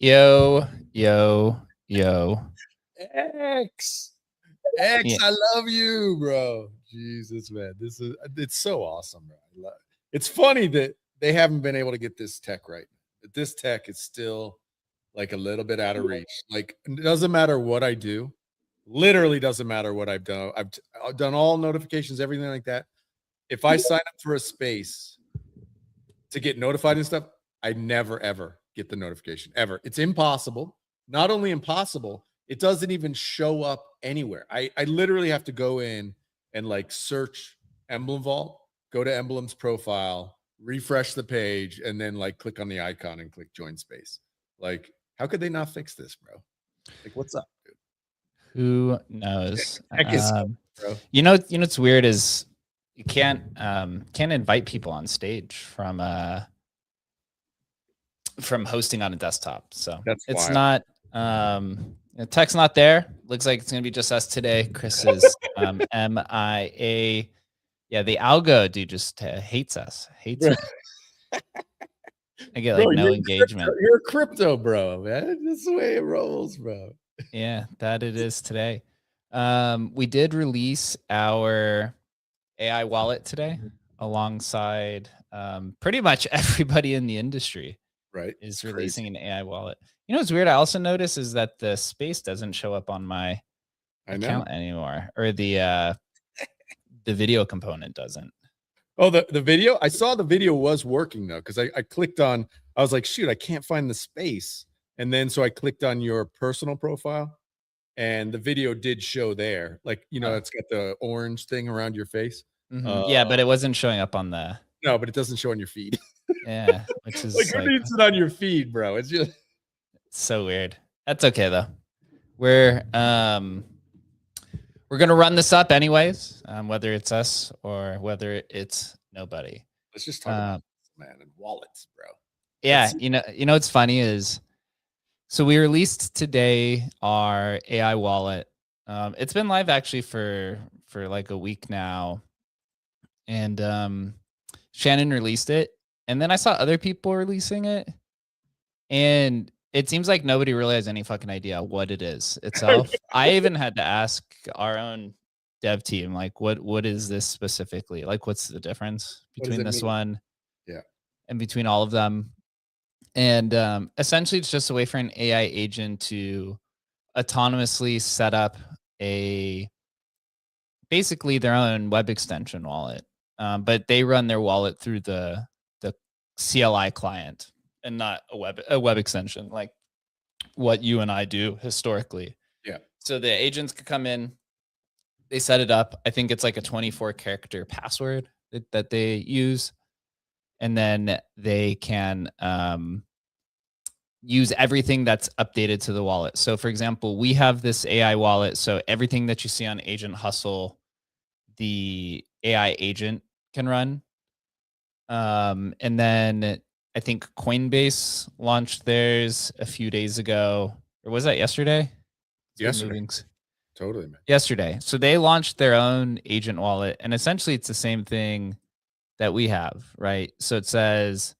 Yo, yo, yo. X. X, Yeah. I love you, bro. Jesus, man. It's so awesome, bro. It's funny that they haven't been able to get this tech right. That this tech is still like a little bit out of reach. Like it doesn't matter what I do. Literally doesn't matter what I've done. I've done all notifications, everything like that. If I sign up for a space to get notified and stuff, I never ever get the notification ever. It's impossible. Not only impossible, it doesn't even show up anywhere. I literally have to go in and like search Emblem Vault, go to Emblem's profile, refresh the page, and then like click on the icon and click join space. Like, how could they not fix this, bro? Like, what's up, dude? Who knows? Heck is up, bro. You know what's weird is you can't invite people on stage from hosting on a desktop. So That's it's wild. not the tech's not there. Looks like it's gonna be just us today. Chris is MIA. Yeah, the algo dude just hates us. Hates me. I get like Bro, no engagement. You're a crypto bro, man. That's the way it rolls, bro. Yeah, that it is today. We did release our AI wallet today alongside pretty much everybody in the industry Right. is releasing an AI wallet. You know what's weird? I also noticed is that the space doesn't show up on my account anymore, or the video component doesn't. Oh, the video? I saw the video was working though, because I clicked on, I was like, shoot, I can't find the space. And then so I clicked on your personal profile and the video did show there. Like, you know, it's got the orange thing around your face. Yeah, but it wasn't showing up on the. No, but it doesn't show on your feed. Yeah, which is like, who needs it on your feed, bro? It's just so weird. That's okay though. We're gonna run this up anyways, whether it's us or whether it's nobody. Let's just talk about this, man, and wallets, bro. Yeah, you know what's funny is, so we released today our AI wallet. It's been live actually for like a week now, and Shannon released it, and then I saw other people releasing it, and it seems like nobody really has any fucking idea what it is itself. I even had to ask our own dev team, like, what is this specifically? Like, what's the difference between this one and between all of them? And essentially, it's just a way for an AI agent to autonomously set up basically their own web extension wallet. But they run their wallet through the CLI client and not a web extension like what you and I do historically. Yeah. So the agents could come in, they set it up. I think it's like a 24-character password that they use, and then they can use everything that's updated to the wallet. So for example, we have this AI wallet. So everything that you see on Agent Hustle, the AI agent can run. And then I think Coinbase launched theirs a few days ago, or was that yesterday? Yesterday. Totally, man. Yesterday. So they launched their own agent wallet, and essentially it's the same thing that we have, right? So it says,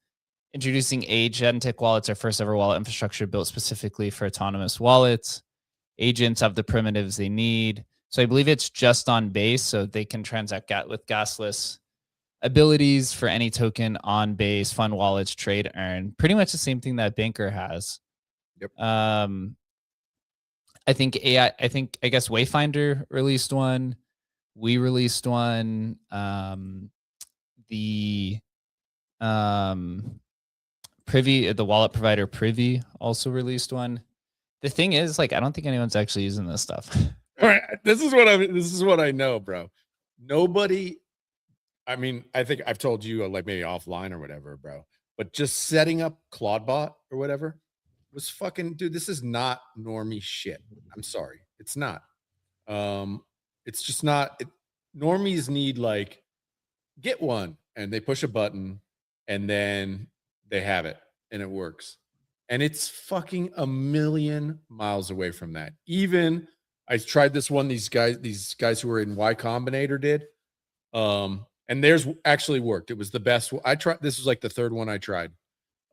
introducing agentic wallets, our first ever wallet infrastructure built specifically for autonomous wallets. Agents have the primitives they need. So I believe it's just on Base, so they can transact with gasless abilities for any token on Base, fund wallets, trade, earn. Pretty much the same thing that Banker has. Yep. I guess Wayfinder released one. We released one. Privy, the wallet provider Privy, also released one. The thing is, like, I don't think anyone's actually using this stuff. All right, this is what I know, bro. Nobody. I mean, I think I've told you like maybe offline or whatever, bro. But just setting up Claudebot or whatever was fucking, dude. This is not normie shit. I'm sorry, it's not. It's just not. Normies need like get one and they push a button and then they have it and it works. And it's fucking a million miles away from that. Even I tried this one, these guys who were in Y Combinator did. And theirs actually worked. It was the best. I tried, this was like the third one I tried.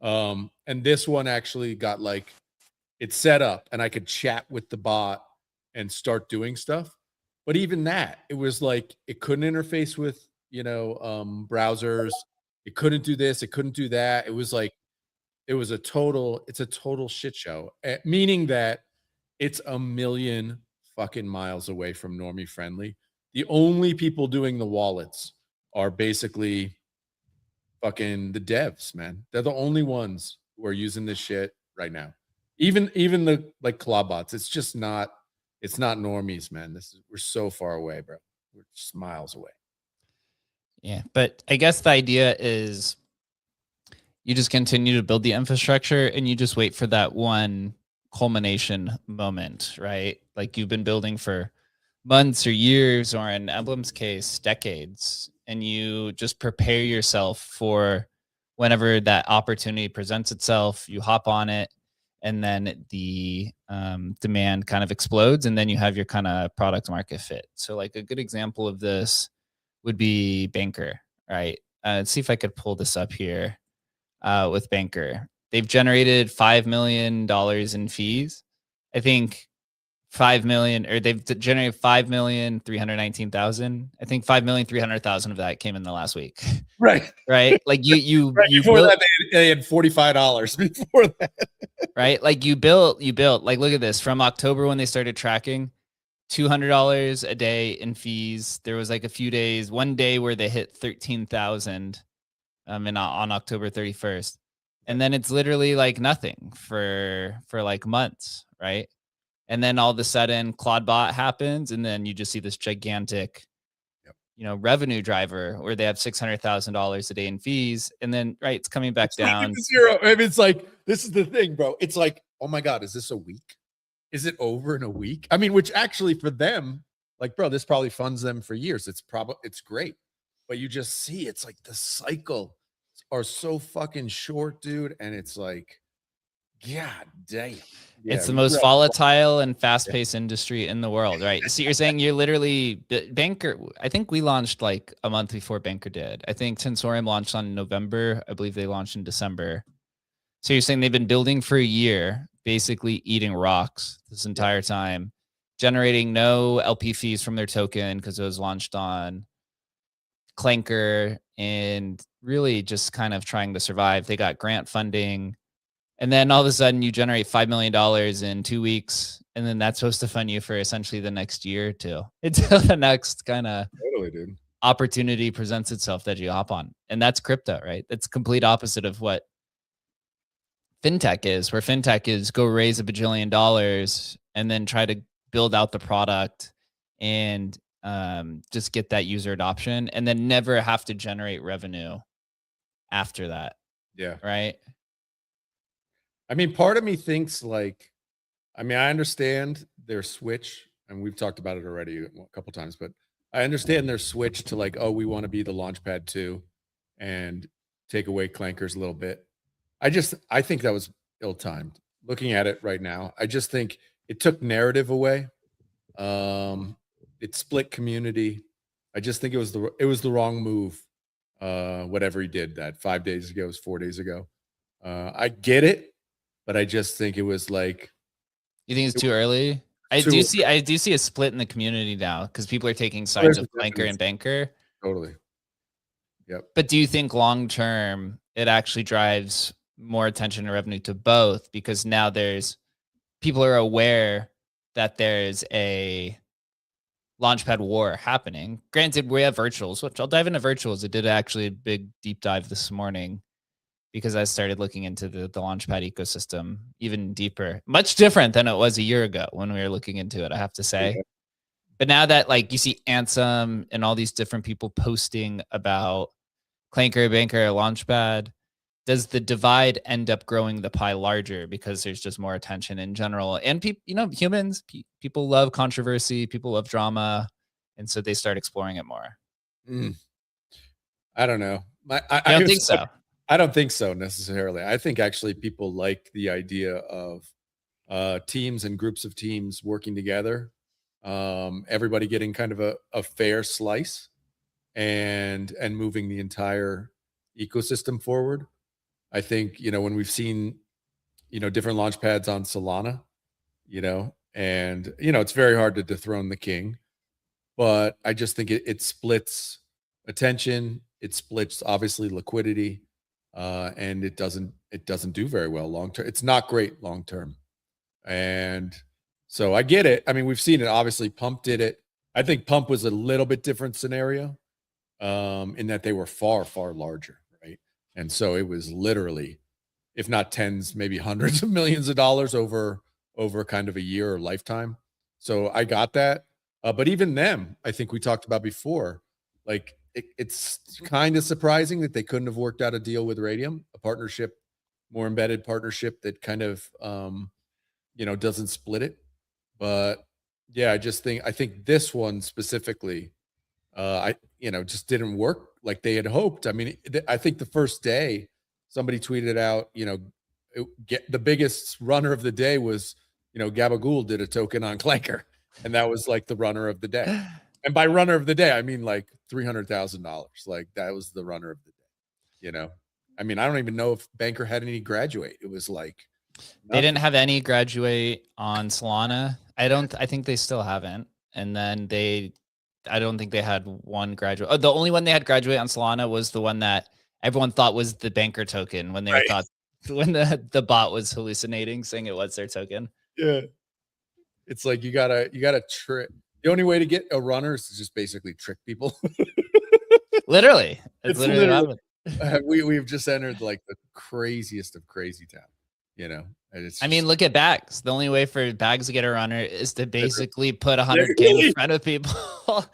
And this one actually got like it's set up and I could chat with the bot and start doing stuff. But even that, it was like it couldn't interface with, browsers. It couldn't do this, it couldn't do that. It was like it's a total shit show. Meaning that it's a million fucking miles away from normie friendly. The only people doing the wallets are basically fucking the devs, man. They're the only ones who are using this shit right now. Even the like Clawbots, it's not normies, man. We're so far away, bro. We're just miles away. Yeah, but I guess the idea is you just continue to build the infrastructure and you just wait for that one culmination moment, right? Like you've been building for months or years, or in Emblem's case, decades, and you just prepare yourself for whenever that opportunity presents itself, you hop on it, and then the demand kind of explodes, and then you have your kind of product market fit. So like a good example of this would be Banker, right? Let's see if I could pull this up here with Banker. They've generated $5 million in fees. I think 5 million, or they've generated 5,319,000. I think 5,300,000 of that came in the last week. Right. Right. Like you right before built, that they had $45 before that. Right. Like you built, like, look at this from October when they started tracking, $200 a day in fees. There was like a few days, one day where they hit 13,000 on October 31st. And then it's literally like nothing for like months, right? And then all of a sudden Clawbot happens, and then you just see this gigantic, revenue driver where they have $600,000 a day in fees, and then it's coming back down to zero. I mean, it's like, this is the thing, bro. It's like, oh my God, is this a week? Is it over in a week? I mean, which actually for them, like, bro, this probably funds them for years. It's great, but you just see it's like the cycle are so fucking short, dude, and it's like, God damn. Yeah, it's the most volatile and fast-paced industry in the world, right? So you're saying you're literally Banker. I think we launched like a month before Banker did. I think Tensorium launched on November. I believe they launched in December. So you're saying they've been building for a year, basically eating rocks this entire time, generating no LP fees from their token because it was launched on Clanker, and really just kind of trying to survive. They got grant funding. And then all of a sudden you generate $5 million in 2 weeks. And then that's supposed to fund you for essentially the next year or two until the next kind of opportunity presents itself that you hop on. And that's crypto, right? It's complete opposite of what fintech is, where fintech is go raise $1 bajillion and then try to build out the product and just get that user adoption, and then never have to generate revenue after that. Yeah. Right. I mean, part of me thinks like, I understand their switch, and we've talked about it already a couple times, but I understand their switch to like, oh, we want to be the Launchpad 2 and take away Clankers a little bit. I think that was ill-timed. Looking at it right now, I just think it took narrative away. It split community. I just think it was the wrong move. Whatever he did that 5 days ago, 4 days ago. I get it. But I just think it was like, you think it's too early? I do see a split in the community now because people are taking sides of Clanker and Banker. Totally. Yep. But do you think long term it actually drives more attention and revenue to both, because now people are aware that there's a Launchpad war happening? Granted, we have virtuals, which I'll dive into virtuals. It did actually a big deep dive this morning, because I started looking into the Launchpad ecosystem even deeper. Much different than it was a year ago when we were looking into it, I have to say. Yeah. But now that like you see Ansem and all these different people posting about Clanker, Banker, Launchpad, does the divide end up growing the pie larger because there's just more attention in general? And humans, people love controversy, people love drama, and so they start exploring it more. I don't know. I don't think so. I don't think so necessarily. I think actually people like the idea of teams and groups of teams working together, everybody getting kind of a fair slice and moving the entire ecosystem forward. I think, when we've seen different launch pads on Solana, and it's very hard to dethrone the king. But I just think it splits attention, it splits obviously liquidity, and it doesn't do very well long term. It's not great long term, and so I get it. I mean, we've seen it. Obviously, Pump did it. I think Pump was a little bit different scenario, in that they were far larger, right? And so it was literally, if not tens, maybe hundreds of millions of dollars over kind of a year or lifetime. So I got that. But even them, I think we talked about before, like it's kind of surprising that they couldn't have worked out a deal with Radium, a partnership, more embedded partnership that kind of doesn't split it. But yeah, I think this one specifically, just didn't work like they had hoped. I mean, I think the first day somebody tweeted out, the biggest runner of the day was, Gabagool did a token on Clanker, and that was like the runner of the day. And by runner of the day, I mean like $300,000. Like that was the runner of the day. I mean, I don't even know if Banker had any graduate. It was like they didn't have any graduate on Solana. I think they still haven't. And then I don't think they had one graduate. Oh, the only one they had graduate on Solana was the one that everyone thought was the Banker token when they thought when the bot was hallucinating, saying it was their token. Yeah. It's like you gotta trick. The only way to get a runner is to just basically trick people. Literally. It's literally we've just entered like the craziest of crazy town, and it's I mean, look at Bags. The only way for Bags to get a runner is to basically put 100K in front of people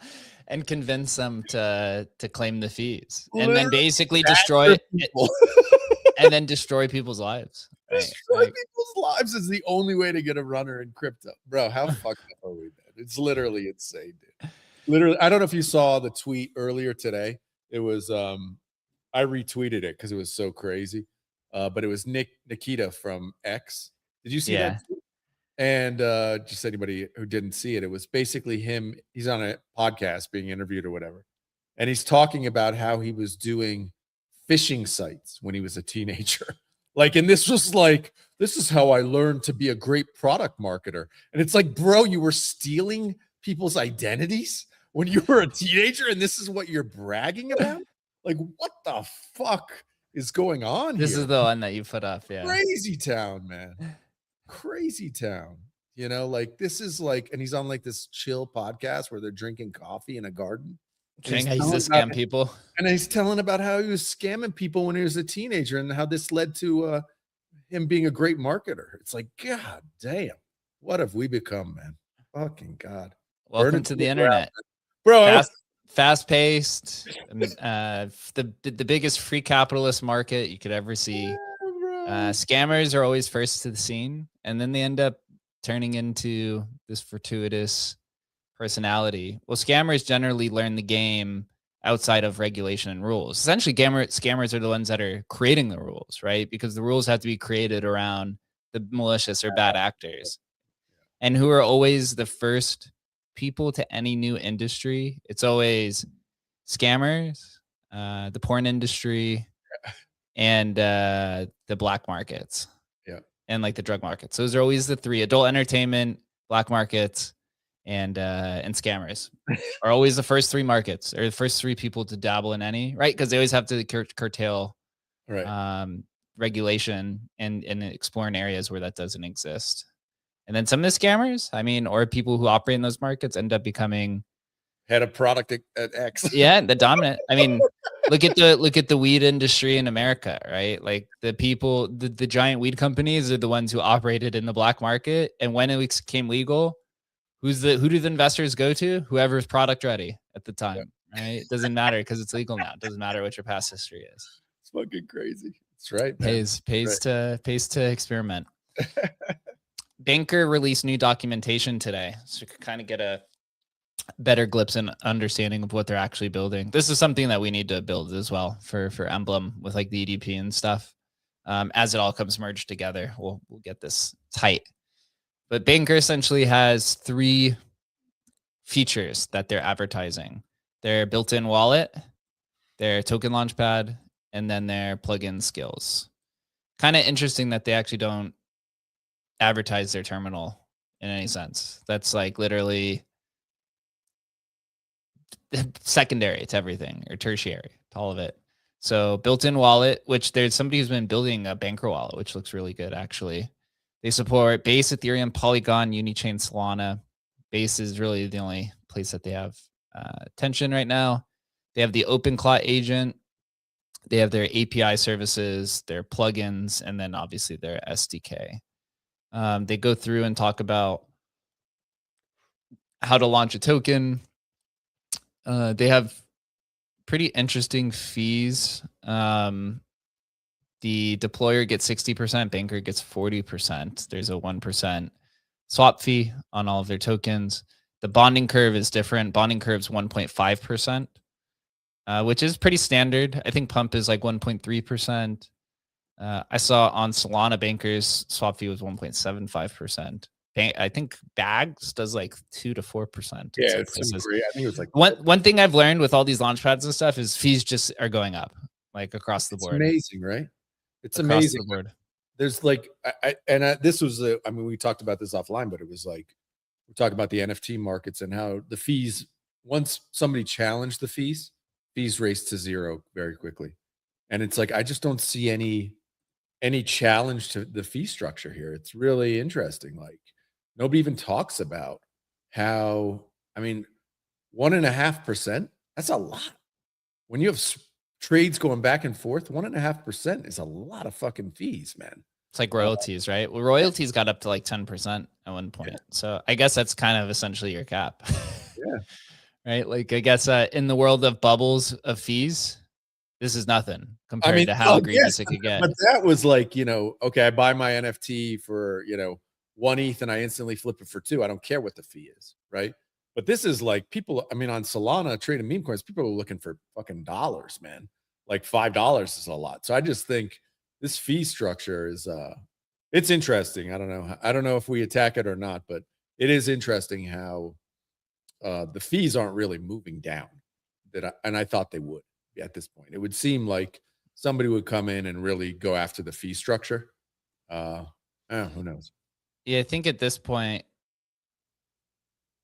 and convince them to claim the fees, and then basically destroy and then destroy people's lives. Destroy people's lives is the only way to get a runner in crypto, bro. How fucked up are we, man? It's literally insane, dude. Literally, I don't know if you saw the tweet earlier today. It was I retweeted it because it was so crazy. But it was Nikita from X. Did you see that? And just anybody who didn't see it, it was basically him. He's on a podcast being interviewed or whatever. And he's talking about how he was doing phishing sites when he was a teenager. And this was like, this is how I learned to be a great product marketer. And it's like, bro, you were stealing people's identities when you were a teenager, and this is what you're bragging about? Like, what the fuck is going on This here? is the one that you put up, yeah. Crazy town, man. Crazy town. This is like, and he's on like this chill podcast where they're drinking coffee in a garden. Saying how he used to scam people. And he's telling about how he was scamming people when he was a teenager and how this led to him being a great marketer. It's like, God damn. What have we become, man? Fucking God. Welcome to the internet. Bro. Fast-paced, the biggest free capitalist market you could ever see. Scammers are always first to the scene, and then they end up turning into this fortuitous personality. Well, scammers generally learn the game outside of regulation and rules. Essentially, scammers are the ones that are creating the rules, right? Because the rules have to be created around the malicious or bad actors, and who are always the first people to any new industry. It's always scammers, the porn industry, and the black markets. Yeah. And like the drug markets. Those are always the three: adult entertainment, black markets, and scammers are always the first three markets, or the first three people to dabble in any, right? Because they always have to curtail regulation and explore in areas where that doesn't exist. And then some of the scammers, or people who operate in those markets end up becoming head of product at X. Yeah, the dominant. Look at the weed industry in America, right? Like the people, the giant weed companies are the ones who operated in the black market. And when it became legal, who do the investors go to? Whoever's product ready at the time, right? It doesn't matter because it's legal now. It doesn't matter what your past history is. It's fucking crazy. That's right, man. Pays to experiment. Banker released new documentation today, so you can kind of get a better glimpse and understanding of what they're actually building. This is something that we need to build as well for Emblem with like the EDP and stuff. As it all comes merged together, we'll get this tight. But Banker essentially has 3 features that they're advertising: their built-in wallet, their token launchpad, and then their plugin skills. Kind of interesting that they actually don't advertise their terminal in any sense. That's like literally secondary to everything, or tertiary to all of it. So built-in wallet, which there's somebody who's been building a Banker wallet, which looks really good actually. They support Base, Ethereum, Polygon, Unichain, Solana. Base is really the only place that they have attention right now. They have the OpenClaw agent. They have their API services, their plugins, and then obviously their SDK. They go through and talk about how to launch a token. They have pretty interesting fees. The deployer gets 60%, Banker gets 40%. There's a 1% swap fee on all of their tokens. The bonding curve is different. Bonding curve's 1.5%, which is pretty standard. I think Pump is like 1.3%. I saw on Solana Banker's swap fee was 1.75%. I think Bags does like 2 to 4%. Yeah, it's great. I think it was like one thing I've learned with all these launch pads and stuff is fees just are going up, like across the board. Amazing, right? It's across amazing. The board. There's like, this was, I mean, we talked about this offline, but it was like, we talked about the NFT markets and how the fees, once somebody challenged the fees raced to zero very quickly. And it's like, I just don't see any challenge to the fee structure here. It's really interesting. Like, nobody even talks about how, I mean, 1.5%, that's a lot. When you have trades going back and forth, 1.5% is a lot of fucking fees, man. It's like royalties, right? Well, royalties got up to like 10% at one point. Yeah. So I guess that's kind of essentially your cap. Yeah. Right? Like, I guess in the world of bubbles of fees, this is nothing compared to how egregious it could get. But that was like, okay, I buy my NFT for, 1 ETH and I instantly flip it for 2. I don't care what the fee is, right? But this is like people, I mean, on Solana, trading meme coins, people are looking for fucking dollars, man. Like $5 is a lot. So I just think this fee structure is, it's interesting. I don't know. I don't know if we attack it or not, but it is interesting how the fees aren't really moving down. And I thought they would at this point. It would seem like somebody would come in and really go after the fee structure. Who knows? Yeah, I think at this point,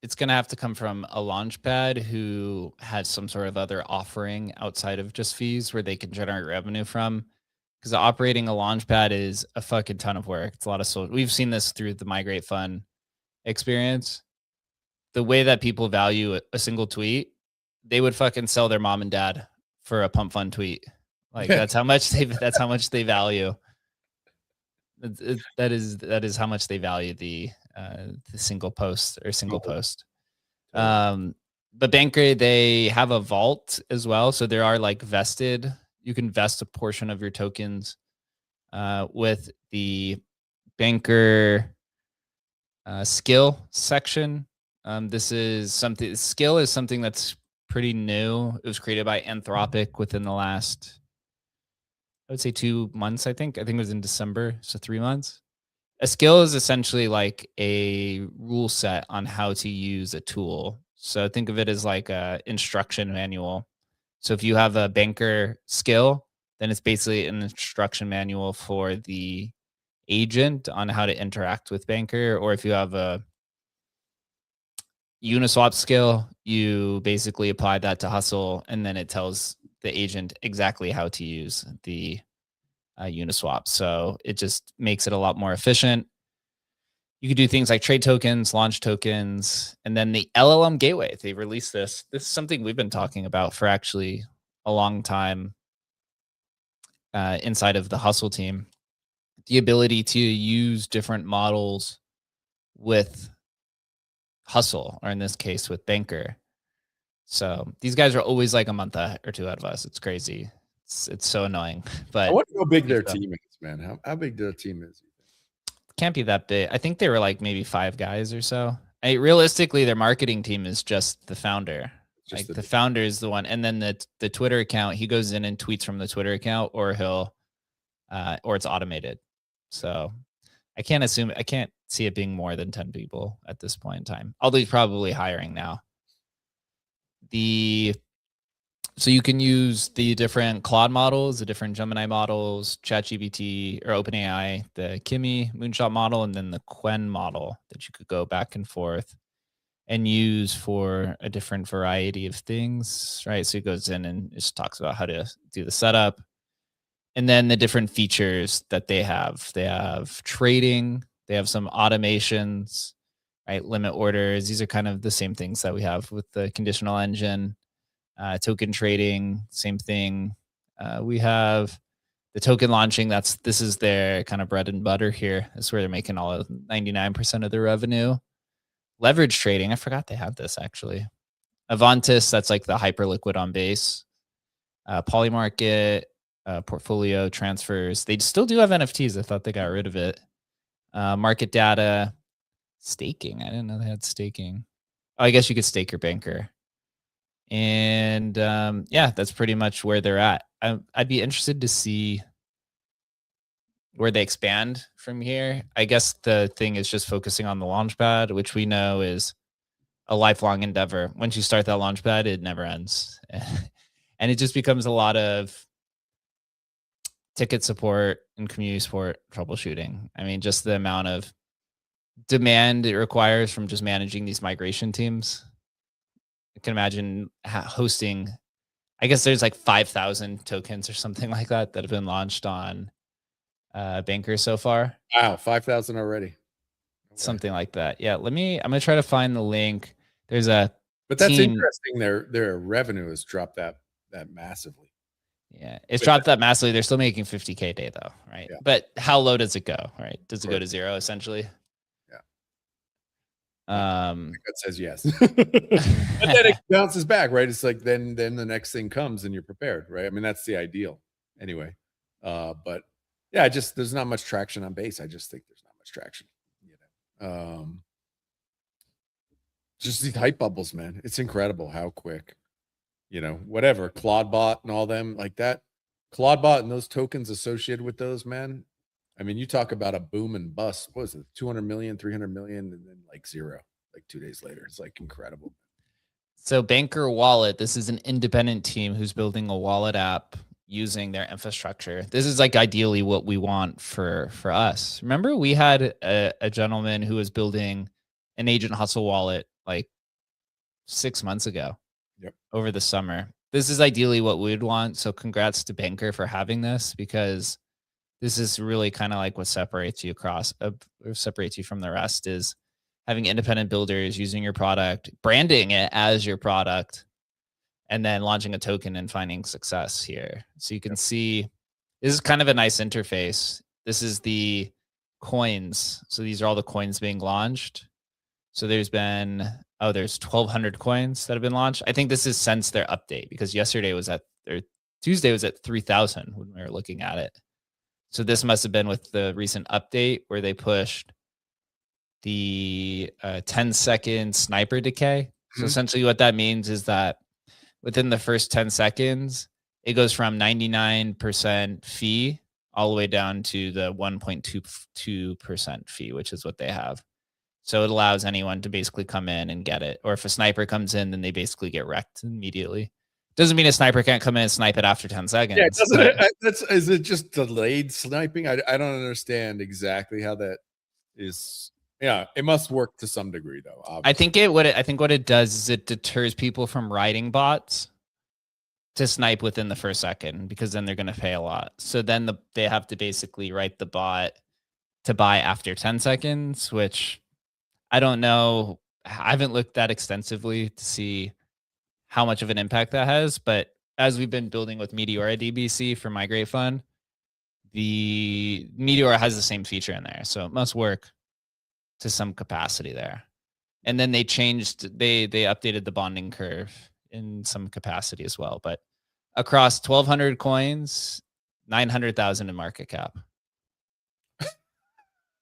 it's going to have to come from a launchpad who has some sort of other offering outside of just fees where they can generate revenue from. Because operating a launchpad is a fucking ton of work. It's a lot of social. We've seen this through the Migrate Fund experience. The way that people value a single tweet, they would fucking sell their mom and dad for a Pump Fund tweet. Like that's how much they value. That is how much they value the single post or single post. But Banker, they have a vault as well. So there are like vested, you can vest a portion of your tokens with the Banker skill section. Skill is something that's pretty new. It was created by Anthropic within the last, I would say 2 months, I think. I think it was in December, so 3 months. A skill is essentially like a rule set on how to use a tool. So think of it as like a instruction manual. So if you have a Banker skill, then it's basically an instruction manual for the agent on how to interact with Banker. Or if you have a Uniswap skill, you basically apply that to Hustle, and then it tells the agent exactly how to use the Uniswap. So it just makes it a lot more efficient. You could do things like trade tokens, launch tokens, and then the LLM gateway. They released this. This is something we've been talking about for actually a long time inside of the Hustle team. The ability to use different models with Hustle, or in this case with Banker. So these guys are always like a month or two out of us. It's crazy. It's so annoying. But I wonder how big their team is, man. How big their team is? Can't be that big. I think they were like maybe 5 guys or so. Realistically, their marketing team is just the founder. Like the founder is the one, and then the Twitter account, he goes in and tweets from the Twitter account, or or it's automated. So I can't see it being more than 10 people at this point in time. Although he's probably hiring now. The So you can use the different Claude models, the different Gemini models, ChatGPT or OpenAI, the Kimi Moonshot model, and then the Quen model that you could go back and forth and use for a different variety of things, right? So it goes in and just talks about how to do the setup and then the different features that they have. They have trading, they have some automations, right? Limit orders. These are kind of the same things that we have with the conditional engine. Token trading, same thing. We have the token launching. This is their kind of bread and butter here. That's where they're making all of 99% of their revenue. Leverage trading. I forgot they had this actually. Avantis, that's like the hyperliquid on base. Polymarket, portfolio transfers. They still do have NFTs. I thought they got rid of it. Market data, staking. I didn't know they had staking. Oh, I guess you could stake your banker. And yeah, that's pretty much where they're at. I'd be interested to see where they expand from here. I guess the thing is just focusing on the launchpad, which we know is a lifelong endeavor. Once you start that launchpad, it never ends. And it just becomes a lot of ticket support and community support troubleshooting. I mean, just the amount of demand it requires from just managing these migration teams. I can imagine hosting, I guess there's like 5,000 tokens or something like that that have been launched on Banker so far. Wow, 5,000 already. Okay. Something like that. Yeah, I'm gonna try to find the link. There's a But that's interesting. Their revenue has dropped that massively. Yeah, it's dropped that massively. They're still making 50K a day though, right? Yeah. But how low does it go, right? Does it go to zero essentially? That says yes. And then it bounces back, right? It's like then the next thing comes and you're prepared, right? I mean, that's the ideal anyway. But yeah, there's not much traction on base. I just think there's not much traction, you know. Just these hype bubbles, man. It's incredible how quick, you know, whatever, Claudebot and all them like that. Claudebot and those tokens associated with those, man. I mean, you talk about a boom and bust. What was it? 200 million, 300 million, and then like zero, like 2 days later. It's like incredible. So Banker Wallet, this is an independent team who's building a wallet app using their infrastructure. This is like ideally what we want for us. Remember, we had a gentleman who was building an Agent Hustle wallet like 6 months ago. Yep. Over the summer. This is ideally what we'd want. So congrats to Banker for having this, because this is really kind of like what separates you separates you from the rest, is having independent builders using your product, branding it as your product, and then launching a token and finding success here. So you can see this is kind of a nice interface. This is the coins. So these are all the coins being launched. So there's 1,200 coins that have been launched. I think this is since their update, because Tuesday was at 3,000 when we were looking at it. So this must have been with the recent update where they pushed the 10-second sniper decay. So essentially what that means is that within the first 10 seconds, it goes from 99% fee all the way down to the 1.22% fee, which is what they have. So it allows anyone to basically come in and get it. Or if a sniper comes in, then they basically get wrecked immediately. Doesn't mean a sniper can't come in and snipe it after 10 seconds. Yeah, is it just delayed sniping? I don't understand exactly how that is. Yeah, it must work to some degree, though. Obviously. I think what it does is it deters people from writing bots to snipe within the first second, because then they're going to pay a lot. So then they have to basically write the bot to buy after 10 seconds, which I don't know. I haven't looked that extensively to see how much of an impact that has. But as we've been building with Meteora DBC for Migrate Fund, the Meteora has the same feature in there. So it must work to some capacity there. And then they updated the bonding curve in some capacity as well. But across 1,200 coins, 900,000 in market cap.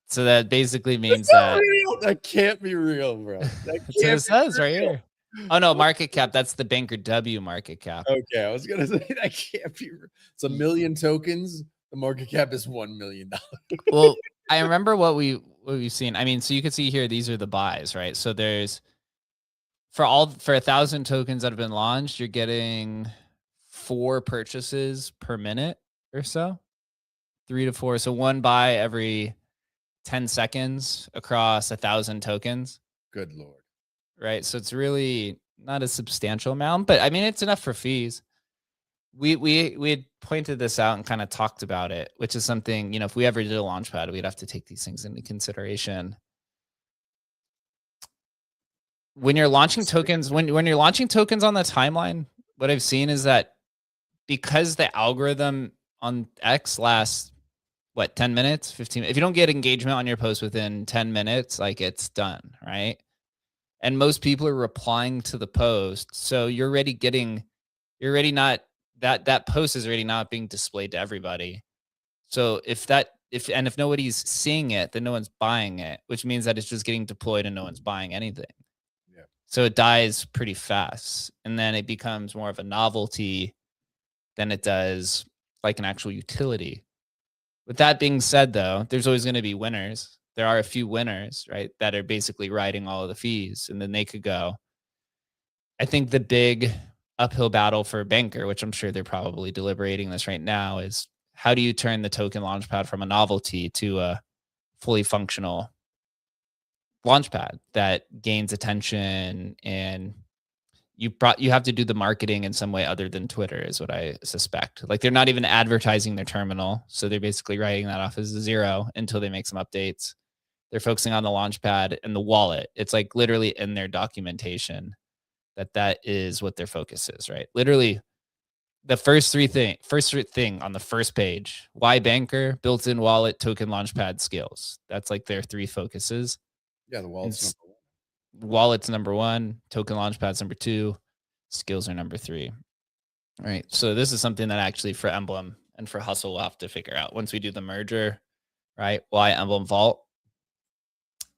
So that basically means that can't be real, bro. That's what it says right here. Oh no, market cap. That's the Banker W market cap. Okay, I was gonna say that can't be real. It's 1 million tokens. The market cap is $1 million. Well, I remember what we've seen. I mean, so you can see here, these are the buys, right? So there's for 1,000 tokens that have been launched, you're getting 4 purchases per minute or so, 3 to 4. So one buy every 10 seconds across 1,000 tokens, Good Lord. right? So it's really not a substantial amount, but I mean, it's enough for fees. We had pointed this out and kind of talked about it, which is something, if we ever did a launchpad, we'd have to take these things into consideration. When you're launching tokens, when you're launching tokens on the timeline, what I've seen is that because the algorithm on X lasts 10 minutes, 15, if you don't get engagement on your post within 10 minutes, like it's done, right? And most people are replying to the post. So you're already not, that post is already not being displayed to everybody. So if nobody's seeing it, then no one's buying it, which means that it's just getting deployed and no one's buying anything. Yeah. So it dies pretty fast. And then it becomes more of a novelty than it does like an actual utility. With that being said, though, there's always going to be winners. There are a few winners, right, that are basically riding all of the fees, and then they could go. I think the big uphill battle for Banker, which I'm sure they're probably deliberating this right now, is how do you turn the token launchpad from a novelty to a fully functional launchpad that gains attention, and you have to do the marketing in some way other than Twitter, is what I suspect. Like they're not even advertising their terminal, so they're basically writing that off as a zero until they make some updates. They're focusing on the launchpad and the wallet. It's like literally in their documentation that is what their focus is, right? Literally the first thing on the first page, why Banker, built-in wallet, token launchpad, skills. That's like their 3 focuses. Yeah, the wallet's number 1. Wallet's number 1, token launchpad's number 2, skills are number 3. All right. So this is something that actually for Emblem and for Hustle we'll have to figure out once we do the merger, right? Why Emblem Vault,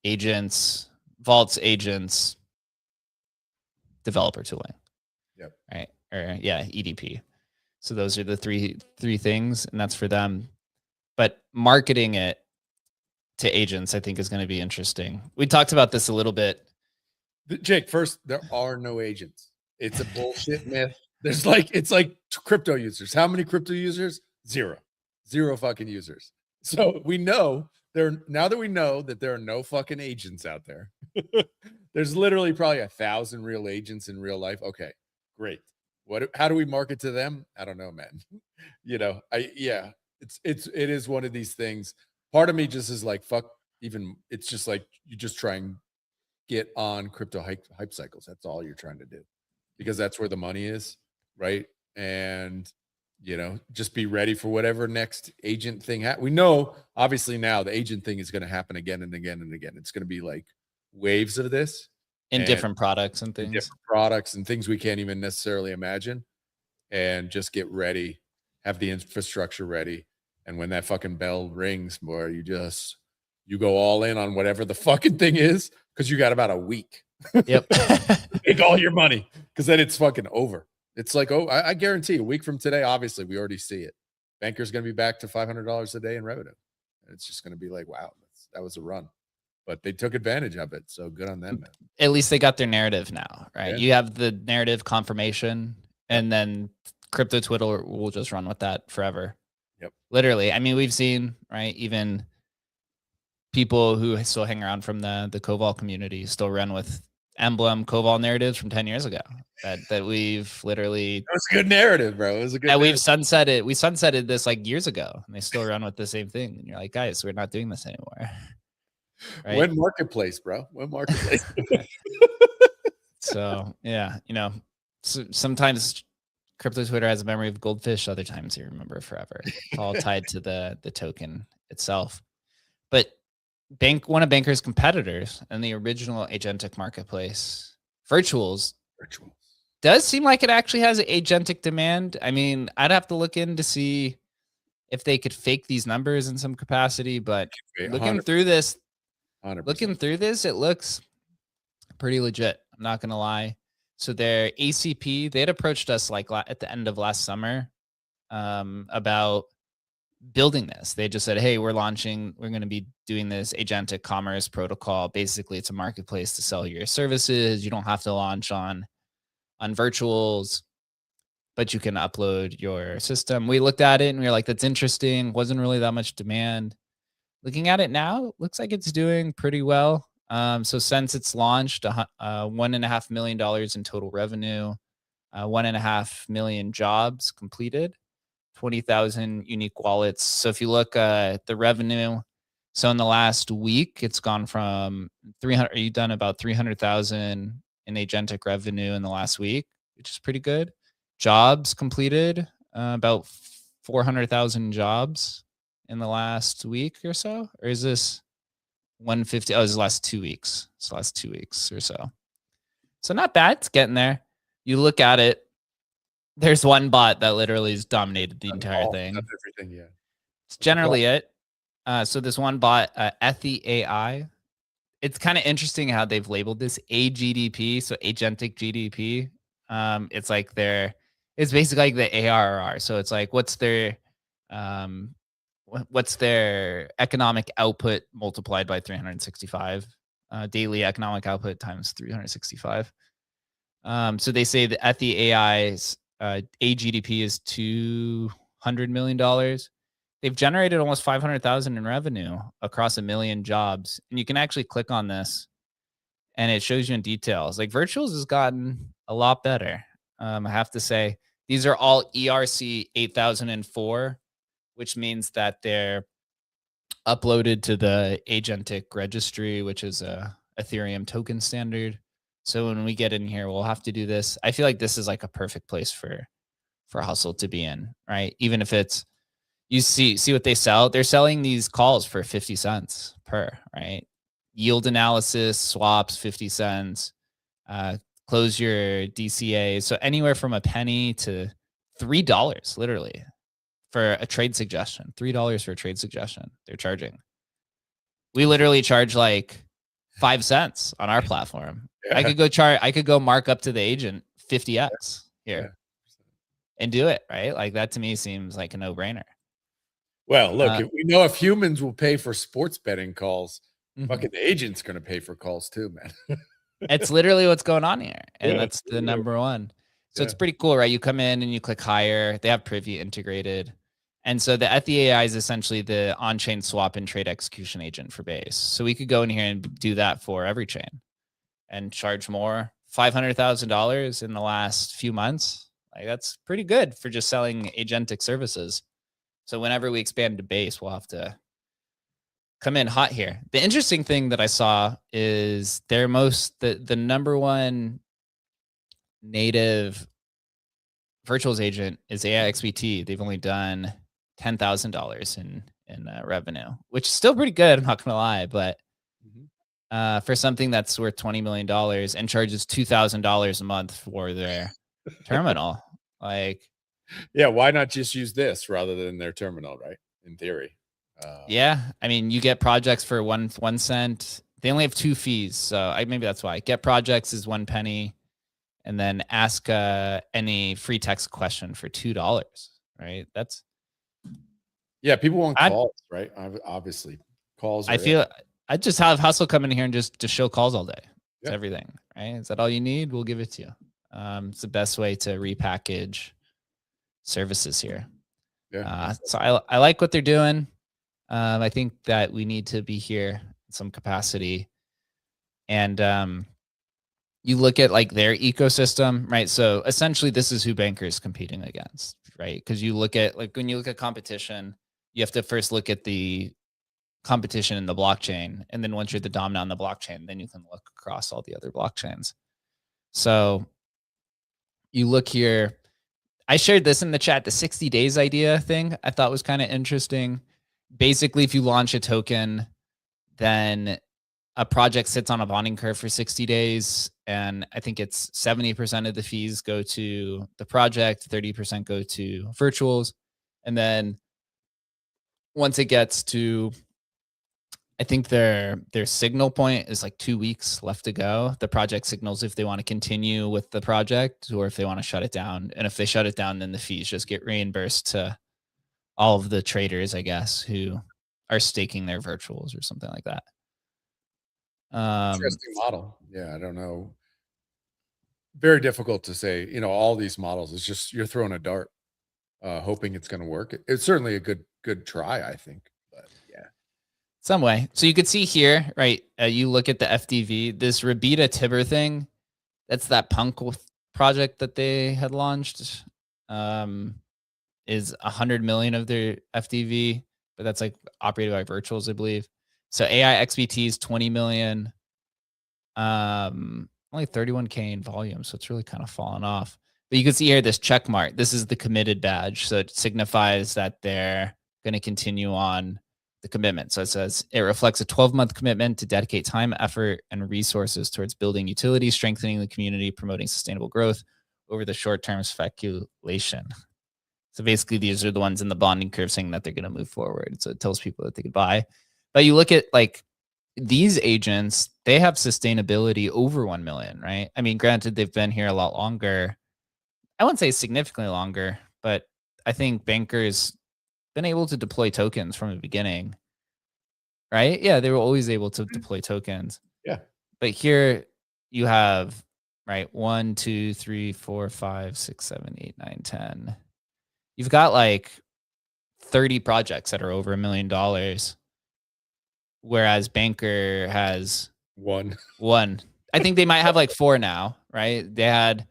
agents, vaults, agents, developer tooling. Yep. Right. Or yeah, EDP. So those are the three things, and that's for them. But marketing it to agents, I think, is going to be interesting. We talked about this a little bit. Jake, first, there are no agents. It's a bullshit myth. It's like crypto users. How many crypto users? Zero fucking users. So we know now that we know that there are no fucking agents out there. There's literally probably 1,000 real agents in real life. Okay, great. How do we market to them? I don't know, man. It is one of these things. Part of me just is like, fuck, even it's just like you just try and get on crypto hype cycles. That's all you're trying to do, because that's where the money is, right? And just be ready for whatever next agent thing. We know obviously now the agent thing is going to happen again and again and again. It's going to be like waves of this in different products and things. Different products and things we can't even necessarily imagine. And just get ready, have the infrastructure ready. And when that fucking bell rings, boy, you go all in on whatever the fucking thing is, because you got about a week. Yep. Make all your money, because then it's fucking over. It's like, I guarantee a week from today, obviously, we already see it. Banker's going to be back to $500 a day in revenue. And it's just going to be like, wow, that was a run. But they took advantage of it. So good on them, man. At least they got their narrative now, right? Yeah. You have the narrative confirmation, and then crypto Twitter will just run with that forever. Yep. Literally. I mean, we've seen, right, even people who still hang around from the Koval community still run with Emblem Koval narratives from 10 years ago that we've literally. It was a good narrative, bro. It was a good. We've sunsetted. We sunsetted this like years ago, and they still run with the same thing. And you're like, guys, we're not doing this anymore. Right? When marketplace, bro. When marketplace. So yeah, sometimes crypto Twitter has a memory of goldfish. Other times you remember forever. It's all tied to the token itself. But one of Banker's competitors and the original agentic marketplace, Virtuals, does seem like it actually has agentic demand. I mean, I'd have to look in to see if they could fake these numbers in some capacity, but looking through this, 100%. It looks pretty legit. I'm not going to lie. So their ACP, they had approached us like at the end of last summer about building this. They just said, hey, we're going to be doing this agentic commerce protocol. Basically, it's a marketplace to sell your services. You don't have to launch on Virtuals. but you can upload your system. We looked at it and we were like, that's interesting. Wasn't really that much demand. Looking at it now, looks like it's doing pretty well. So since it's launched, $1.5 million in total revenue, 1.5 million jobs completed, 20,000 unique wallets. So if you look at the revenue, so in the last week, it's gone from 300. You've done about 300,000 in agentic revenue in the last week, which is pretty good. Jobs completed, about 400,000 jobs in the last week or so. Or is this 150? Oh, it's the last 2 weeks. It's the last 2 weeks or so. So not bad. It's getting there. You look at it, there's one bot that literally has dominated the entire thing. That's everything, yeah. It's generally it. So this one bot, Ethy AI, it's kind of interesting how they've labeled this AGDP, so agentic GDP. It's like it's basically like the ARR. So it's like what's their economic output multiplied by 365, daily economic output times 365. So they say that at the AI's AGDP is $200 million. They've generated almost 500,000 in revenue across 1 million jobs. And you can actually click on this and it shows you in details. Like Virtuals has gotten a lot better. I have to say, these are all ERC 8004, which means that they're uploaded to the Agentic registry, which is a Ethereum token standard. So when we get in here, we'll have to do this. I feel like this is like a perfect place for Hustle to be in, right? Even if it's, you see what they sell. They're selling these calls for 50 cents per, right? Yield analysis, swaps, 50 cents. Close your DCA. So anywhere from a penny to $3, literally, for a trade suggestion. $3 for a trade suggestion. They're charging. We literally charge like 5 cents on our platform. Yeah. I could go mark up to the agent 50x here and do it, right? Like that to me seems like a no-brainer. Well, look, if we know if humans will pay for sports betting calls, fucking the agent's going to pay for calls too, man. It's literally what's going on here. And that's the number one. So it's pretty cool, right? You come in and you click hire. They have Privy integrated. And so the Ethy AI is essentially the on-chain swap and trade execution agent for Base. So we could go in here and do that for every chain and charge more. $500,000 in the last few months. Like that's pretty good for just selling agentic services. So whenever we expand to Base, we'll have to come in hot here. The interesting thing that I saw is the number one native virtuals agent is AIXBT. They've only done $10,000 in revenue, which is still pretty good. I'm not gonna lie, but for something that's worth $20 million and charges $2,000 a month for their terminal, like, yeah, why not just use this rather than their terminal, right? In theory. Yeah, I mean, you get projects for one cent. They only have 2 fees, so maybe that's why. Get projects is 1 penny, and then ask any free text question for $2. Right? That's yeah. People want calls, right? Obviously, calls. I feel I just have Hustle come in here and just show calls all day. It's everything, right? Is that all you need? We'll give it to you. It's the best way to repackage services here. Yeah. So I like what they're doing. I think that we need to be here in some capacity. And you look at like their ecosystem, right? So essentially this is who Banker is competing against, right? Because you look at like when you look at competition, you have to first look at the competition in the blockchain. And then once you're the dominant on the blockchain, then you can look across all the other blockchains. So you look here. I shared this in the chat, the 60 days idea thing I thought was kind of interesting. Basically, if you launch a token, then a project sits on a bonding curve for 60 days. And I think it's 70% of the fees go to the project, 30% go to virtuals. And then once it gets to, I think their signal point is like 2 weeks left to go. The project signals if they want to continue with the project or if they want to shut it down. And if they shut it down, then the fees just get reimbursed to all of the traders, I guess, who are staking their virtuals or something like that. Interesting model. Yeah, I don't know. very difficult to say, you know, all these models. It's just you're throwing a dart, hoping it's going to work. It's certainly a good try, I think. But yeah, Some way. So you could see here, right? You look at the FDV, this Rabita Tibber thing. That's that punk project that they had launched. Is 100 million of their FDV, but that's like operated by virtuals, I believe. So AI XBT is 20 million. Only 31K in volume, so it's really kind of fallen off. But you can see here this check mark. This is the committed badge, so it signifies that they're going to continue on the commitment. So it says it reflects a 12-month commitment to dedicate time, effort, and resources towards building utility, strengthening the community, promoting sustainable growth over the short-term speculation. So basically, these are the ones in the bonding curve saying that they're going to move forward. So it tells people that they could buy. But you look at like these agents, they have sustainability over 1 million, right? I mean, granted, they've been here a lot longer. I wouldn't say significantly longer, but I think bankers been able to deploy tokens from the beginning, right? Yeah, they were always able to deploy tokens. yeah. But here you have, right, 1, 2, 3, 4, 5, 6, 7, 8, 9, 10. You've got like 30 projects that are over $1 million, whereas Banker has One. I think they might have like 4 now, right? They have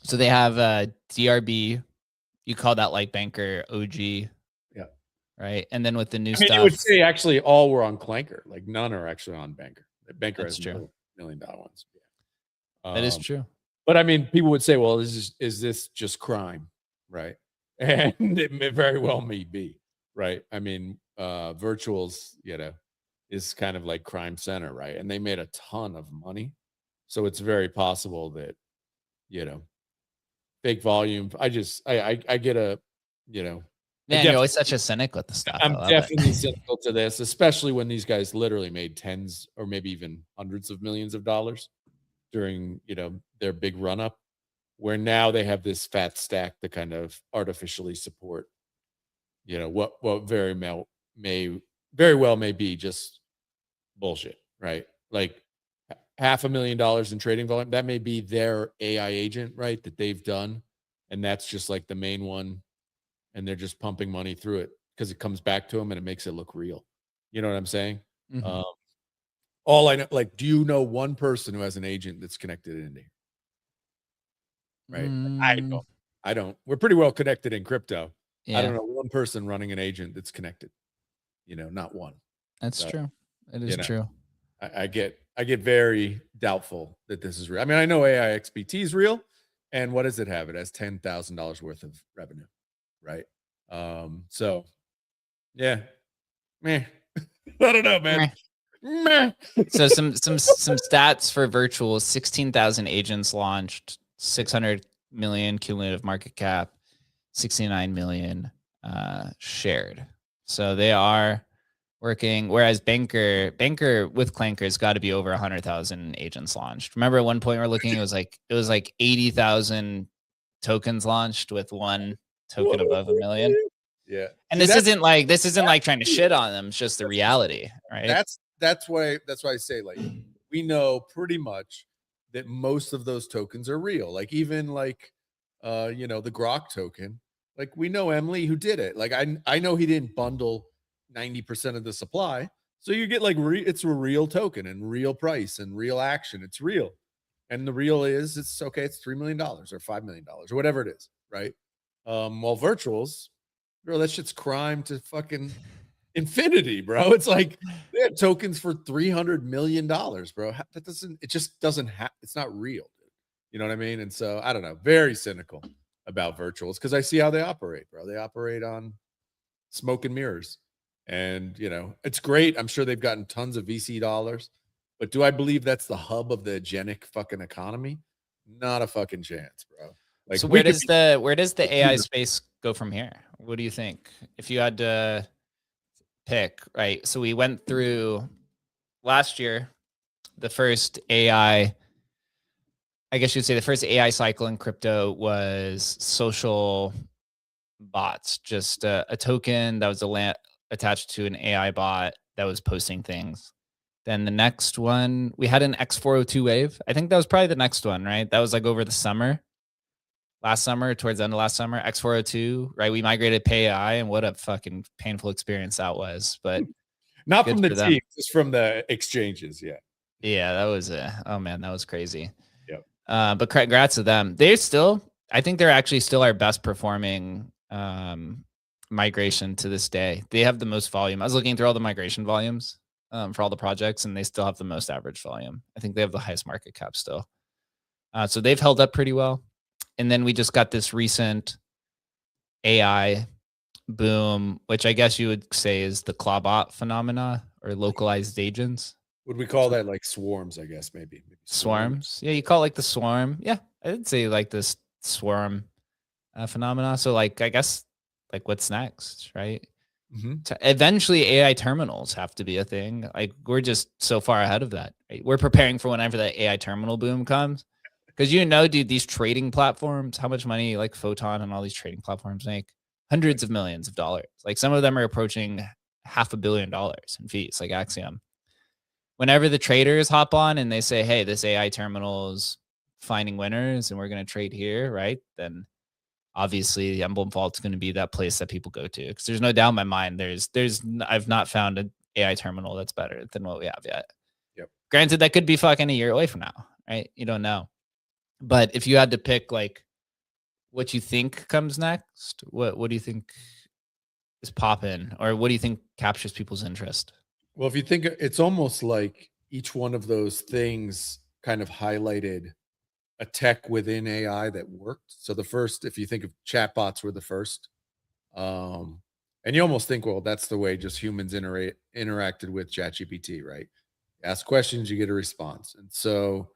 DRB. You call that like Banker OG, Yeah. right? And then with the new I mean, stuff, you would say actually all were on Clanker. Like none are actually on Banker. Banker That's has true. $1 million ones. That is true. But I mean, people would say, well, is this just crime? Right. And it may very well may be. Right. I mean, virtuals, you know, is kind of like crime center, right? And they made a ton of money. So it's very possible that, you know, fake volume. I get a, you know, Man, you're always such a cynic with the stuff. I'm definitely cynical to this, especially when these guys literally made tens or maybe even hundreds of millions of dollars during, you know, their big run up, where now they have this fat stack to kind of artificially support, you know, what very well may be just bullshit, right? Like $500,000 in trading volume, that may be their AI agent, right? That they've done. And that's just like the main one. And they're just pumping money through it because it comes back to them and it makes it look real. You know what I'm saying? Mhm. All I know, like, do you know one person who has an agent that's connected into here? Right? Mm, I don't. We're pretty well connected in crypto. I yeah, don't know one person running an agent that's connected. You know, not one. that's So, true. It is you know, true. I get very doubtful that this is real. I mean, I know AI XBT is real, and what does it have? It has $10,000 worth of revenue, right? So yeah, meh. I don't know, man. Meh. Meh. So some stats for virtual: 16,000 agents launched, 600 million cumulative market cap, 69 million shared. So they are working. Whereas Banker with Clanker has got to be over 100,000 agents launched. Remember at one point we're looking, it was like 80,000 tokens launched with one token above 1 million. Yeah. And See, this isn't like trying to shit on them. It's just the reality, right? that's why I say, like, we know pretty much that most of those tokens are real. Like even like you know, the Grok token, like we know Emily who did it. Like I know he didn't bundle 90% of the supply. So you get like it's a real token and real price and real action. It's real. And the real is it's okay, it's $3 million or $5 million or whatever it is, right? While virtuals, bro, that shit's crime to fucking infinity, bro. It's like they have tokens for $300 million, bro. That doesn't, it just doesn't have, it's not real, dude. You know what I mean? And so I don't know, very cynical about virtuals because I see how they operate, bro. They operate on smoke and mirrors. And, you know, it's great. I'm sure they've gotten tons of VC dollars, but do I believe that's the hub of the agenic fucking economy? Not a fucking chance, bro. Like So we where could does be, the AI space go from here? What do you think? If you had to pick, right? So we went through last year the first AI, I guess you'd say the first AI cycle in crypto was social bots, just a token that was attached to an AI bot that was posting things. Then the next one, we had an X402 wave. I think that was probably the next one, right? That was like over the summer, last summer, towards the end of last summer. X402, right? We migrated Pay AI, and what a fucking painful experience that was. But Not good from the for them. team, just from the exchanges. Yeah. Yeah, that was oh man, that was crazy. Yep. But congrats to them. They're still, I think they're actually still our best performing migration to this day. They have the most volume. I was looking through all the migration volumes for all the projects, and they still have the most average volume. I think they have the highest market cap still. So they've held up pretty well. And then we just got this recent AI boom, which I guess you would say is the Clawbot phenomena or localized agents. Would we call that like swarms? I guess maybe Swarms. Yeah, you call it like the swarm. Yeah, I'd say like this swarm phenomena. So like, I guess like what's next, right? Mm-hmm. Eventually AI terminals have to be a thing. Like we're just so far ahead of that. Right? We're preparing for whenever that AI terminal boom comes. Because dude, these trading platforms, how much money like Photon and all these trading platforms make? Hundreds of millions of dollars. Like some of them are approaching $500 million in fees, like Axiom. Whenever the traders hop on and they say, hey, this AI terminal is finding winners and we're going to trade here, right? Then obviously the Emblem Vault is going to be that place that people go to. Because there's no doubt in my mind, I've not found an AI terminal that's better than what we have yet. Yep. Granted, that could be fucking a year away from now, right? You don't know. But if you had to pick like what you think comes next, what do you think is popping, or what do you think captures people's interest? Well, if you think, it's almost like each one of those things kind of highlighted a tech within AI that worked. So the first, if you think of chatbots, were the first, and you almost think, well, that's the way just humans interacted with ChatGPT, right? Ask questions, you get a response. And so,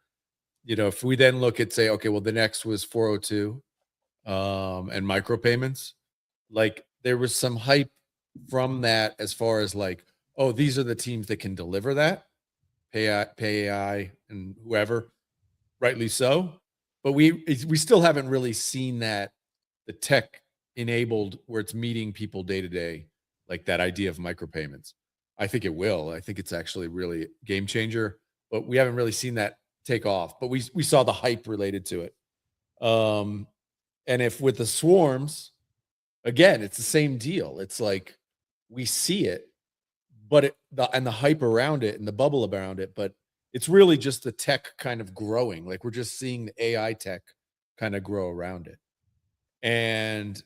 if we then look at, say, okay, well, the next was 402 and micropayments, like there was some hype from that as far as like, oh, these are the teams that can deliver that, Pay AI and whoever, rightly so. But we still haven't really seen that the tech enabled where it's meeting people day to day, like that idea of micropayments. I think it will. I think it's actually really game changer, but we haven't really seen that take off. But we saw the hype related to it. And if with the swarms, again, it's the same deal. It's like we see it, but the hype around it and the bubble around it, but it's really just the tech kind of growing. Like we're just seeing the AI tech kind of grow around it. And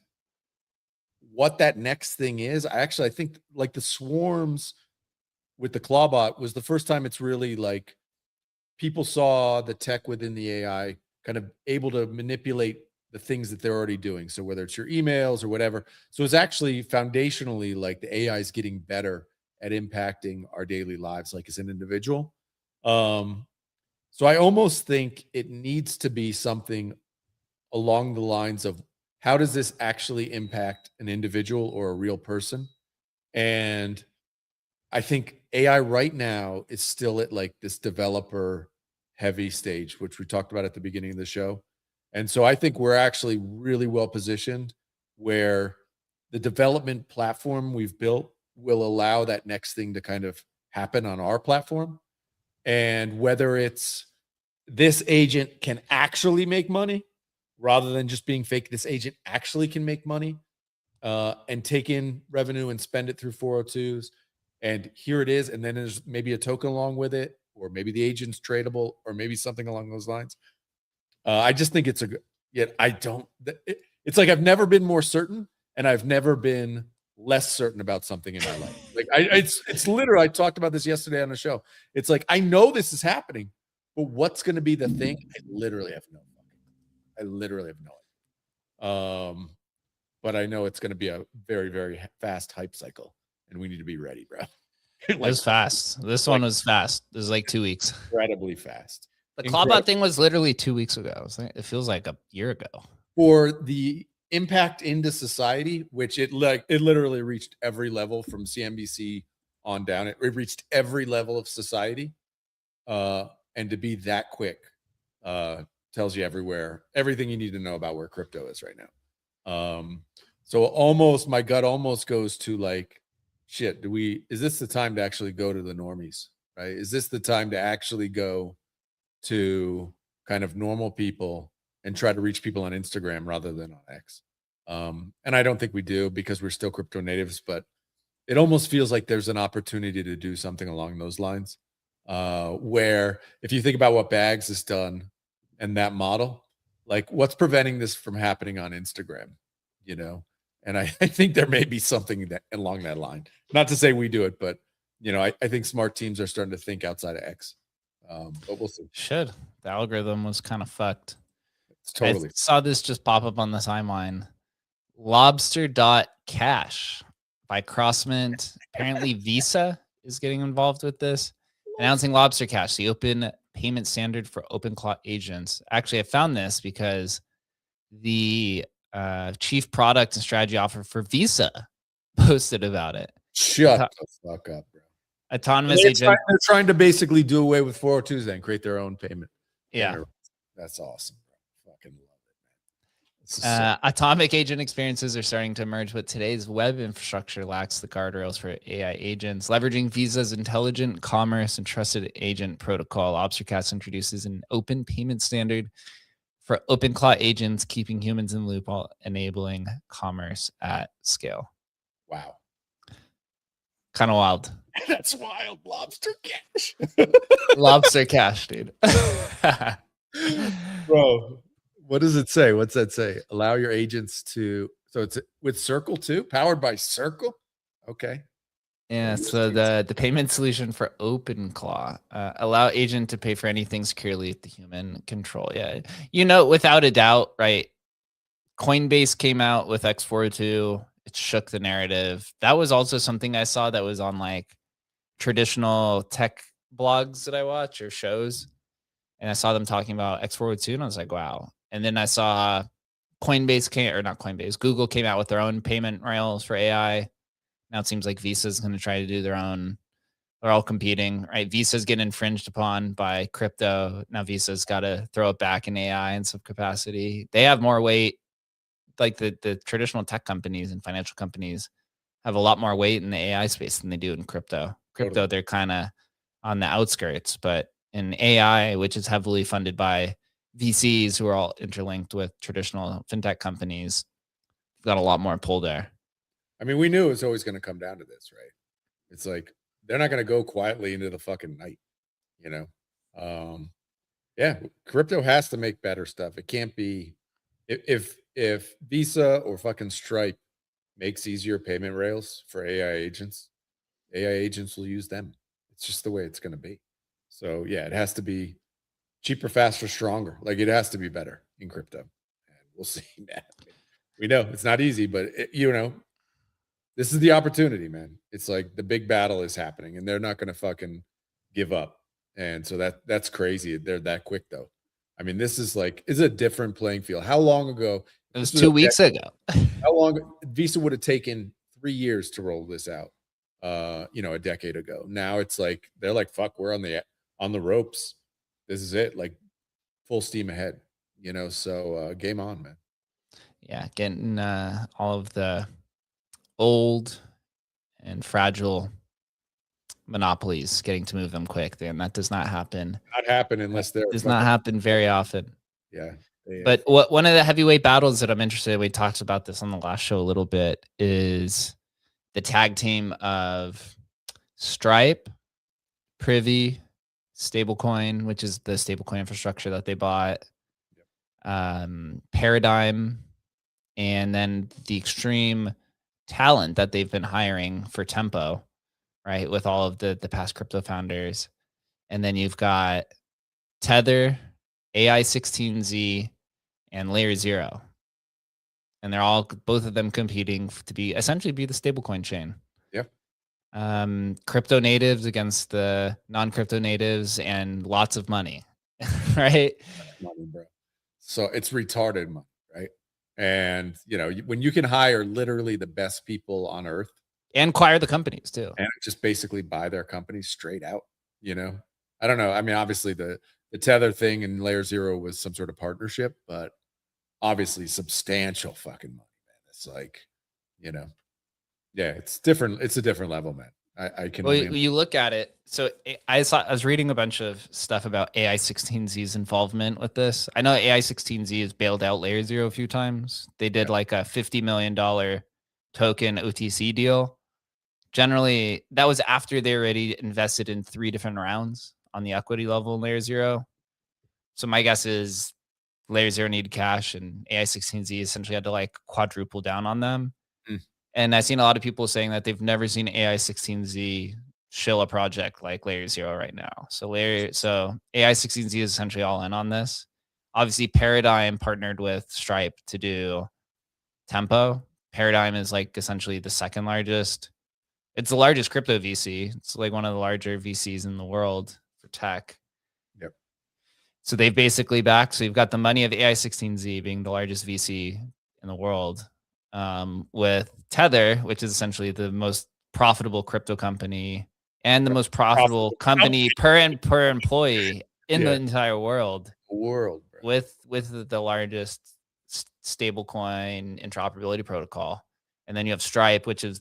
what that next thing is, I think like the swarms with the Clawbot was the first time it's really like people saw the tech within the AI kind of able to manipulate the things that they're already doing. So whether it's your emails or whatever. So it's actually foundationally like the AI is getting better at impacting our daily lives, like as an individual. So I almost think it needs to be something along the lines of how does this actually impact an individual or a real person? And I think AI right now is still at like this developer heavy stage, which we talked about at the beginning of the show. And so I think we're actually really well positioned where the development platform we've built will allow that next thing to kind of happen on our platform. And whether it's this agent can actually make money rather than just being fake, this agent actually can make money and take in revenue and spend it through 402s. And here it is. And then there's maybe a token along with it, or maybe the agent's tradable, or maybe something along those lines. I just think it's it's like I've never been more certain, and I've never been less certain about something in my life. Like it's literally, I talked about this yesterday on the show. It's like, I know this is happening, but what's going to be the thing? I literally have no idea. But I know it's going to be a very, very fast hype cycle, and we need to be ready, bro. It was fast. This one was fast. It was like 2 weeks. Incredibly fast. The Clawbot thing was literally 2 weeks ago. It feels like a year ago. For the impact into society, which it literally reached every level from CNBC on down. It reached every level of society. And to be that quick tells you everything you need to know about where crypto is right now. So my gut almost goes to like, shit, is this the time to actually go to the normies, right? Is this the time to actually go to kind of normal people and try to reach people on Instagram rather than on X? And I don't think we do because we're still crypto natives, but it almost feels like there's an opportunity to do something along those lines. Where if you think about what Bags has done and that model, like what's preventing this from happening on Instagram, you know? And I think there may be something that along that line. Not to say we do it, but I think smart teams are starting to think outside of X. But we'll see. Should. The algorithm was kind of fucked. It's totally. I saw this just pop up on the timeline. Lobster.cash by Crossmint. Apparently Visa is getting involved with this. Announcing Lobster Cash, the open payment standard for OpenClaw agents. Actually, I found this because the chief product and strategy officer for Visa posted about it. Shut the fuck up, bro. Autonomous agent. They're trying to basically do away with 402s and create their own payment. Yeah. That's awesome, bro. Fucking love it, man. Atomic agent experiences are starting to emerge, but today's web infrastructure lacks the guardrails for AI agents. Leveraging Visa's intelligent commerce and trusted agent protocol, Obstercast introduces an open payment standard for OpenClaw agents, keeping humans in the loop while enabling commerce at scale. Wow. Kind of wild. That's wild. Lobster Cash. Lobster Cash, dude. Bro, what does it say? What's that say? Allow your agents to. So it's with Circle too, powered by Circle. Okay. Yeah. So the payment solution for OpenClaw allow agent to pay for anything securely with the human control. Yeah. Without a doubt, right? Coinbase came out with X402. It shook the narrative. That was also something I saw that was on like traditional tech blogs that I watch or shows. And I saw them talking about X402 and I was like, wow. And then I saw Google came out with their own payment rails for AI. Now it seems like Visa is going to try to do their own. They're all competing, right? Visa's getting infringed upon by crypto. Now Visa's got to throw it back in AI in some capacity. They have more weight. Like the traditional tech companies and financial companies have a lot more weight in the AI space than they do in crypto. Totally. They're kind of on the outskirts, but in AI, which is heavily funded by VCs who are all interlinked with traditional fintech companies, we've got a lot more pull there. I mean, we knew it was always going to come down to this, right? It's like they're not going to go quietly into the fucking night, Yeah, crypto has to make better stuff. It can't be if Visa or fucking Stripe makes easier payment rails for AI agents will use them. It's just the way it's going to be. So yeah, it has to be cheaper, faster, stronger. Like it has to be better in crypto. And we'll see, man. We know it's not easy, but this is the opportunity, man. It's like the big battle is happening and they're not going to fucking give up. And so that's crazy. They're that quick though. I mean, this is a different playing field. How long ago? It was 2 weeks ago. How long? Visa would have taken 3 years to roll this out. A decade ago. Now it's like they're like, fuck, we're on the ropes. This is it, like full steam ahead. So game on, man. Yeah, getting all of the old and fragile monopolies, getting to move them quick. And that does not happen. Not happen unless they're does not happen very often. Yeah. But one of the heavyweight battles that I'm interested in, we talked about this on the last show a little bit, is the tag team of Stripe, Privy, Stablecoin, which is the stablecoin infrastructure that they bought, Paradigm, and then the extreme talent that they've been hiring for Tempo, right? With all of the past crypto founders. And then you've got Tether, AI16Z, and Layer Zero. And they're both of them competing to essentially be the stablecoin chain. Yep. Crypto natives against the non-crypto natives and lots of money, right? Money, bro. So it's retarded money, right? And, when you can hire literally the best people on earth. And acquire the companies too. And just basically buy their companies straight out, I don't know. I mean, obviously the Tether thing and Layer Zero was some sort of partnership, but obviously substantial fucking money, man. It's like, yeah, it's different. It's a different level, man. I can Well, only. you look at it. So I was reading a bunch of stuff about AI16Z's involvement with this. I know AI16Z has bailed out Layer Zero a few times. They did Yeah. like a $50 million token OTC deal. Generally, that was after they already invested in 3 different rounds on the equity level in Layer Zero. So my guess is Layer Zero needed cash, and AI16Z essentially had to like quadruple down on them. Mm. And I've seen a lot of people saying that they've never seen AI16Z shill a project like Layer Zero right now. So AI16Z is essentially all in on this. Obviously, Paradigm partnered with Stripe to do Tempo. Paradigm is like essentially the second largest. It's the largest crypto VC. It's like one of the larger VCs in the world for tech. Yep. So they've basically backed. So you've got the money of AI16Z being the largest VC in the world, with Tether, which is essentially the most profitable crypto company and the most profitable company per employee in the entire world. Bro. With the largest stablecoin interoperability protocol, and then you have Stripe, which is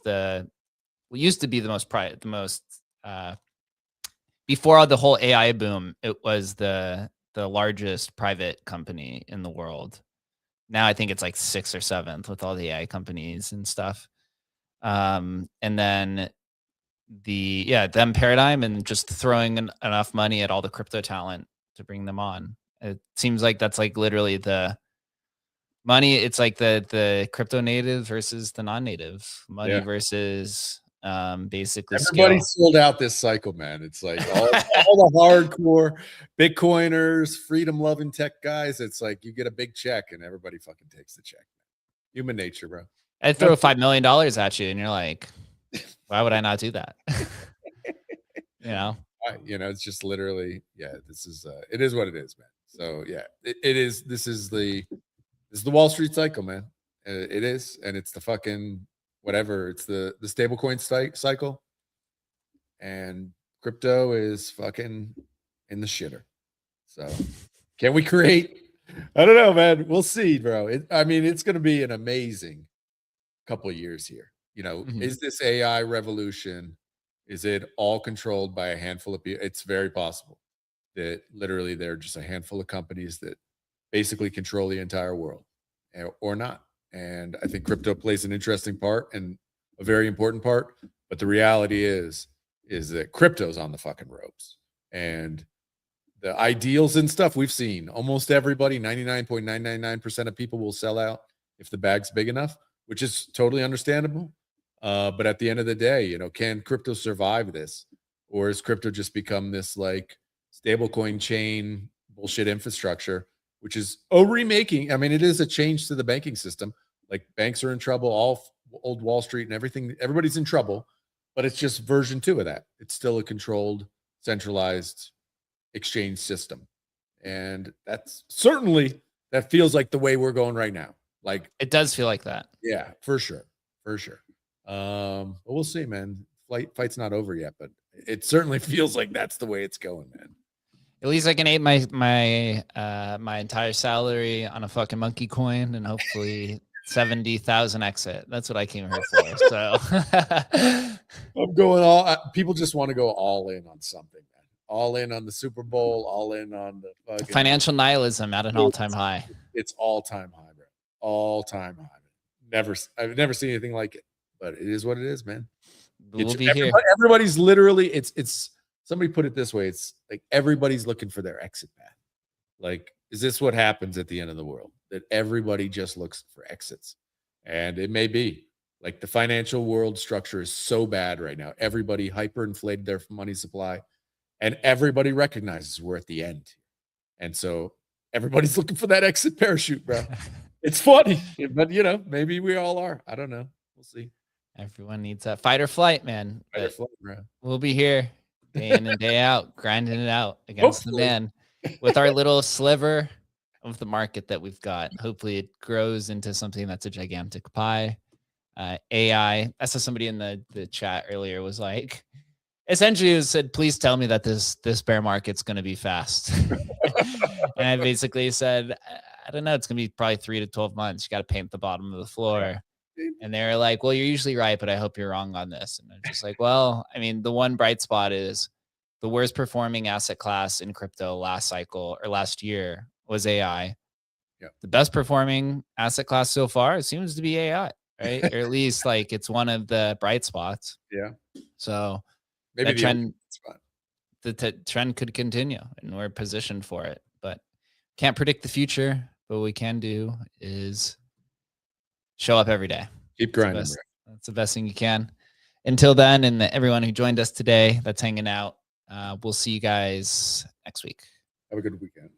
used to be the most before all the whole AI boom. It was the largest private company in the world. Now I think it's like 6th or 7th with all the AI companies and stuff. And then them Paradigm, and just throwing enough money at all the crypto talent to bring them on. It seems like that's like literally the money. It's like the crypto native versus the non-native money versus basically everybody skill. sold out this cycle, man. It's like all the hardcore Bitcoiners, freedom loving tech guys. It's like you get a big check and everybody fucking takes the check. Human nature, bro. I'd throw $5 million at you and you're like, why would I not do that? It's just literally, this is it is what it is, man. So it is. This is the Wall Street cycle, man. It is, and it's the fucking whatever. It's the stablecoin cycle, and crypto is fucking in the shitter. So can we create? I don't know, man. We'll see, bro. It's going to be an amazing couple of years here. Is this AI revolution? Is it all controlled by a handful of people? It's very possible that literally there are just a handful of companies that basically control the entire world, or not. And I think crypto plays an interesting part and a very important part. But the reality is that crypto's on the fucking ropes. And the ideals and stuff we've seen, almost everybody, 99.999% of people will sell out if the bag's big enough, which is totally understandable. But at the end of the day, can crypto survive this? Or has crypto just become this like stablecoin chain bullshit infrastructure, which is remaking? It is a change to the banking system. Like banks are in trouble, all old Wall Street and everything. Everybody's in trouble, but it's just version 2 of that. It's still a controlled, centralized exchange system. And that's certainly, that feels like the way we're going right now. Like it does feel like that. Yeah, for sure. But we'll see, man. Fight's not over yet, but it certainly feels like that's the way it's going, man. At least I can eat my entire salary on a fucking monkey coin, and hopefully 70,000 exit. That's what I came here for. So I'm going people just want to go all in on something, man. All in on the Super Bowl, all in on the fucking financial nihilism at an all-time high. It's all-time high, bro. All-time high. I've never seen anything like it, but it is what it is, man. We'll be here. Everybody's literally, it's somebody put it this way. It's like everybody's looking for their exit path. Like, is this what happens at the end of the world? That everybody just looks for exits. And it may be. Like, the financial world structure is so bad right now. Everybody hyperinflated their money supply, and everybody recognizes we're at the end. And so everybody's looking for that exit parachute, bro. It's funny, but maybe we all are. I don't know. We'll see. Everyone needs that fight or flight, man. Fight or flight, bro. We'll be here day in and day out, grinding it out against the man with our little sliver of the market that we've got. Hopefully it grows into something that's a gigantic pie. AI. I saw somebody in the chat earlier was like, essentially said, please tell me that this bear market's going to be fast. And I basically said, I don't know. It's going to be probably 3 to 12 months. You got to paint the bottom of the floor. And they're like, well, you're usually right, but I hope you're wrong on this. And I'm just like, well, I mean, the one bright spot is the worst performing asset class in crypto last cycle or last year was AI. Yeah. The best performing asset class so far seems to be AI, right? Or at least like it's one of the bright spots. Yeah. So Maybe that the trend, spot. the trend could continue, and we're positioned for it. But can't predict the future. But what we can do is show up every day. Keep grinding, bro. That's the best thing you can. Until then, and everyone who joined us today that's hanging out, we'll see you guys next week. Have a good weekend.